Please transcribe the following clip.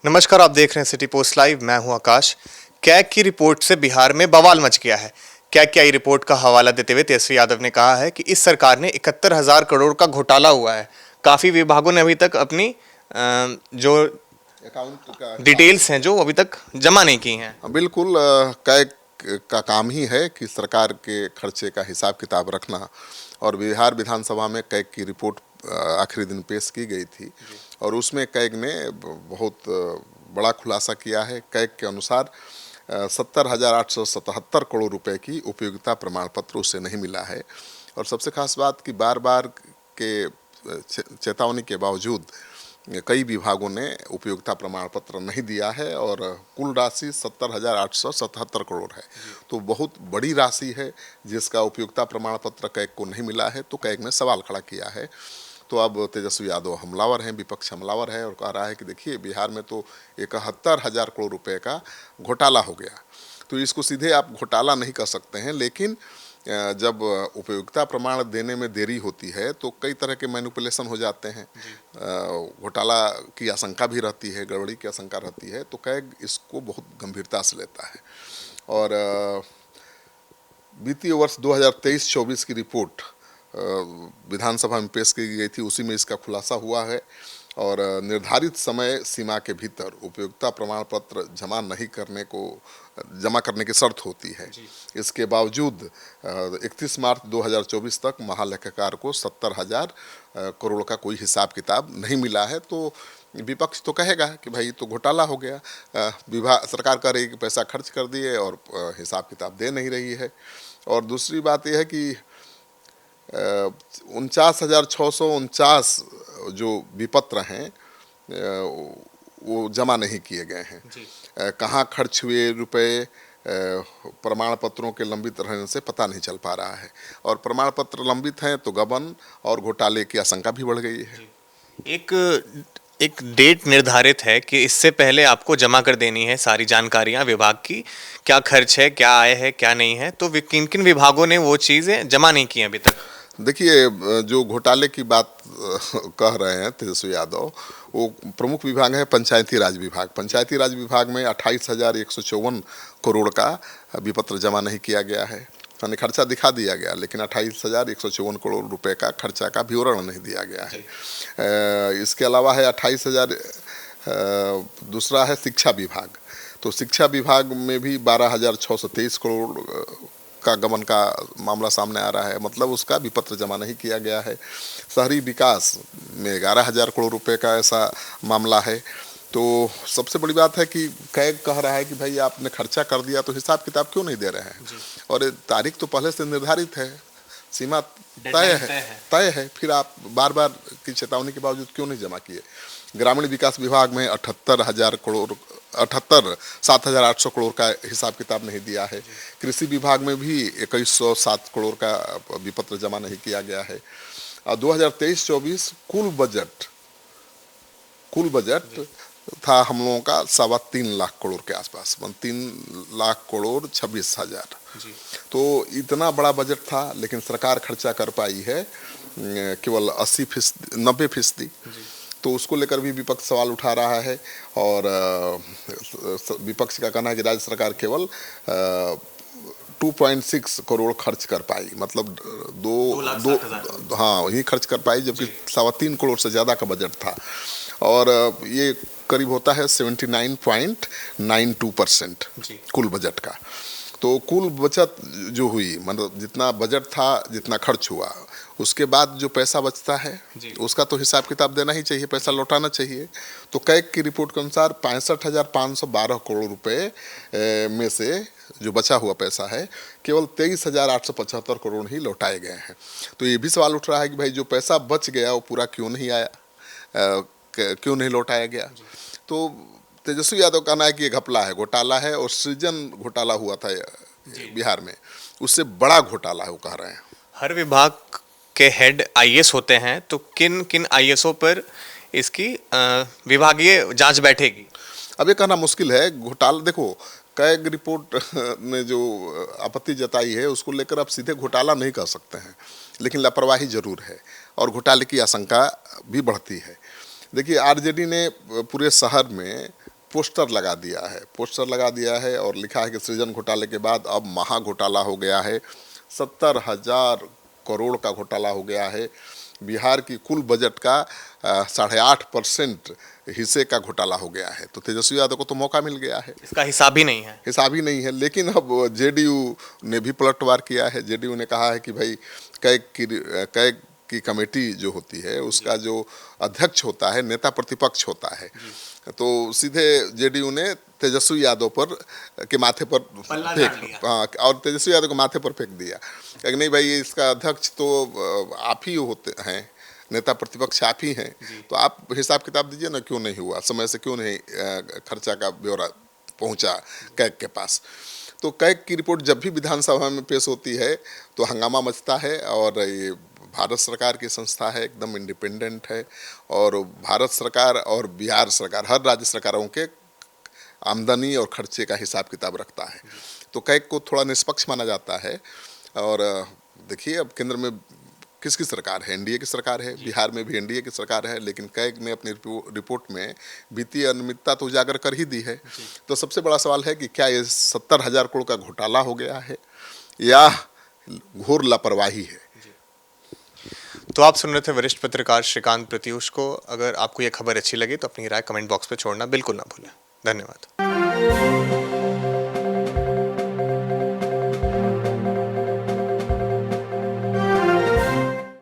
नमस्कार, आप देख रहे हैं सिटी पोस्ट लाइव। मैं हूं आकाश। कैग की रिपोर्ट से बिहार में बवाल मच गया है। कैग की आई रिपोर्ट का हवाला देते हुए तेजस्वी यादव ने कहा है कि इस सरकार ने 71,000 करोड़ का घोटाला हुआ है। काफ़ी विभागों ने अभी तक अपनी जो अकाउंट का हिसाब नहीं डिटेल्स हैं दिया। जो अभी तक जमा नहीं की हैं। बिल्कुल, कैग का काम ही है कि सरकार के खर्चे का हिसाब किताब रखना। और बिहार विधानसभा में कैग की रिपोर्ट आखिरी दिन पेश की गई थी और उसमें कैग ने बहुत बड़ा खुलासा किया है। कैग के अनुसार 70,877 करोड़ रुपए की उपयोगिता प्रमाण पत्र उससे नहीं मिला है। और सबसे खास बात कि बार बार के चेतावनी के बावजूद कई विभागों ने उपयोगिता प्रमाण पत्र नहीं दिया है और कुल राशि 70,877 करोड़ है। तो बहुत बड़ी राशि है जिसका उपयोगिता प्रमाण पत्र कैग को नहीं मिला है। तो कैग ने सवाल खड़ा किया है। तो अब तेजस्वी यादव हमलावर हैं, विपक्ष हमलावर है और कह रहा है कि देखिए बिहार में तो 71,000 करोड़ रुपए का घोटाला हो गया। तो इसको सीधे आप घोटाला नहीं कर सकते हैं, लेकिन जब उपयोगिता प्रमाण देने में देरी होती है तो कई तरह के मैनिपुलेशन हो जाते हैं। घोटाला की आशंका भी रहती है, गड़बड़ी की आशंका रहती है। तो कैग इसको बहुत गंभीरता से लेता है। और वित्तीय वर्ष 2023-24 की रिपोर्ट विधानसभा में पेश की गई थी, उसी में इसका खुलासा हुआ है। और निर्धारित समय सीमा के भीतर उपयोगिता प्रमाण पत्र जमा करने की शर्त होती है। इसके बावजूद 31 मार्च 2024 तक महालेखाकार को 70,000 करोड़ का कोई हिसाब किताब नहीं मिला है। तो विपक्ष तो कहेगा कि भाई तो घोटाला हो गया, विभाग सरकार कह रही है कि पैसा खर्च कर दिए और हिसाब किताब दे नहीं रही है। और दूसरी बात यह है कि 49,649 जो विपत्र हैं वो जमा नहीं किए गए हैं। कहाँ खर्च हुए रुपए प्रमाण पत्रों के लंबित रहने से पता नहीं चल पा रहा है। और प्रमाण पत्र लंबित हैं तो गबन और घोटाले की आशंका भी बढ़ गई है। एक एक डेट निर्धारित है कि इससे पहले आपको जमा कर देनी है सारी जानकारियां विभाग की, क्या खर्च है, क्या आय है, क्या नहीं है। तो किन किन विभागों ने वो चीज़ें जमा नहीं की अभी तक? देखिए, जो घोटाले की बात कह रहे हैं तेजस्वी यादव, वो प्रमुख विभाग है पंचायती राज विभाग। पंचायती राज विभाग में 28,154 करोड़ का विपत्र जमा नहीं किया गया है, यानी खर्चा दिखा दिया गया, लेकिन 28,154 करोड़ रुपए का खर्चा का विवरण नहीं दिया गया है। इसके अलावा है 28,000। दूसरा है शिक्षा विभाग। तो शिक्षा विभाग में भी 12,623 करोड़ का गमन का मामला सामने आ रहा है, मतलब उसका विपत्र जमा नहीं किया गया है। शहरी विकास में 11,000 करोड़ रुपए का ऐसा मामला है। तो सबसे बड़ी बात है कि कैग कह रहा है कि भाई आपने खर्चा कर दिया तो हिसाब किताब क्यों नहीं दे रहे हैं। और तारीख तो पहले से निर्धारित है, सीमा तय है, फिर आप बार बार की चेतावनी के बावजूद क्यों नहीं जमा किए। ग्रामीण विकास विभाग में 7,800 करोड़ का हिसाब किताब नहीं दिया है। कृषि विभाग में भी 2,107 करोड़ का विपत्र जमा नहीं किया गया है। 2023-24 कुल बजट था हम लोगों का 3.25 लाख करोड़ के आसपास, 3,26,हजार। तो इतना बड़ा बजट था, लेकिन सरकार खर्चा कर पाई है केवल 80%, 90%। तो उसको लेकर भी विपक्ष सवाल उठा रहा है। और विपक्ष का कहना है कि राज्य सरकार केवल 2.6 करोड़ खर्च कर पाई, मतलब हाँ वही खर्च कर पाई, जबकि 3.25 करोड़ से ज़्यादा का बजट था। और ये करीब होता है 79.92% कुल बजट का। तो कुल बचत जो हुई, मतलब जितना बजट था जितना खर्च हुआ, उसके बाद जो पैसा बचता है उसका तो हिसाब किताब देना ही चाहिए, पैसा लौटाना चाहिए। तो कैग की रिपोर्ट के अनुसार 65,512 करोड़ रुपए में से जो बचा हुआ पैसा है केवल 23,875 करोड़ ही लौटाए गए हैं। तो ये भी सवाल उठ रहा है कि भाई जो पैसा बच गया वो पूरा क्यों नहीं आया, क्यों नहीं लौटाया गया। तो तेजस्वी यादव कहना है कि ये घपला है, घोटाला है, और सृजन घोटाला हुआ था बिहार में, उससे बड़ा घोटाला है वो कह रहे हैं। हर विभाग के हेड आईएएस होते हैं, तो किन किन आईएएसओं पर इसकी विभागीय जांच बैठेगी? अब ये कहना मुश्किल है। घोटाला देखो, कैग रिपोर्ट ने जो आपत्ति जताई है उसको लेकर आप सीधे घोटाला नहीं कर सकते हैं, लेकिन लापरवाही जरूर है और घोटाले की आशंका भी बढ़ती है। देखिए, आरजेडी ने पूरे शहर में पोस्टर लगा दिया है और लिखा है कि सृजन घोटाले के बाद अब महा घोटाला हो गया है। 70,000 करोड़ का घोटाला हो गया है। बिहार की कुल बजट का 8.5% हिस्से का घोटाला हो गया है। तो तेजस्वी यादव को तो मौका मिल गया है, इसका हिसाब ही नहीं है। हिसाब ही नहीं है। लेकिन अब जेडीयू ने भी पलटवार किया है। जेडीयू ने कहा है कि भाई कैग की कमेटी जो होती है उसका जो अध्यक्ष होता है नेता प्रतिपक्ष होता है, तो सीधे जेडीयू ने तेजस्वी यादव पर के माथे पर फेंक, हाँ, और तेजस्वी यादव के माथे पर फेंक दिया कि नहीं भाई इसका अध्यक्ष तो आप ही होते हैं, नेता प्रतिपक्ष आप ही हैं, तो आप हिसाब किताब दीजिए ना, क्यों नहीं हुआ समय से, क्यों नहीं खर्चा का ब्यौरा पहुंचा कैग के पास। तो कैग की रिपोर्ट जब भी विधानसभा में पेश होती है तो हंगामा मचता है। और ये भारत सरकार की संस्था है, एकदम इंडिपेंडेंट है, और भारत सरकार और बिहार सरकार हर राज्य सरकारों के आमदनी और खर्चे का हिसाब किताब रखता है। तो कैग को थोड़ा निष्पक्ष माना जाता है। और देखिए अब केंद्र में किसकी सरकार है, एनडीए की सरकार है, बिहार में भी एनडीए की सरकार है, लेकिन कैग ने अपनी रिपोर्ट में वित्तीय अनियमितता तो उजागर कर ही दी है। तो सबसे बड़ा सवाल है कि क्या ये 70,000 करोड़ का घोटाला हो गया है या घोर लापरवाही है। तो आप सुन रहे थे वरिष्ठ पत्रकार श्रीकांत प्रत्यूष को। अगर आपको ये खबर अच्छी लगी तो अपनी राय कमेंट बॉक्स में छोड़ना बिल्कुल ना भूलें। धन्यवाद।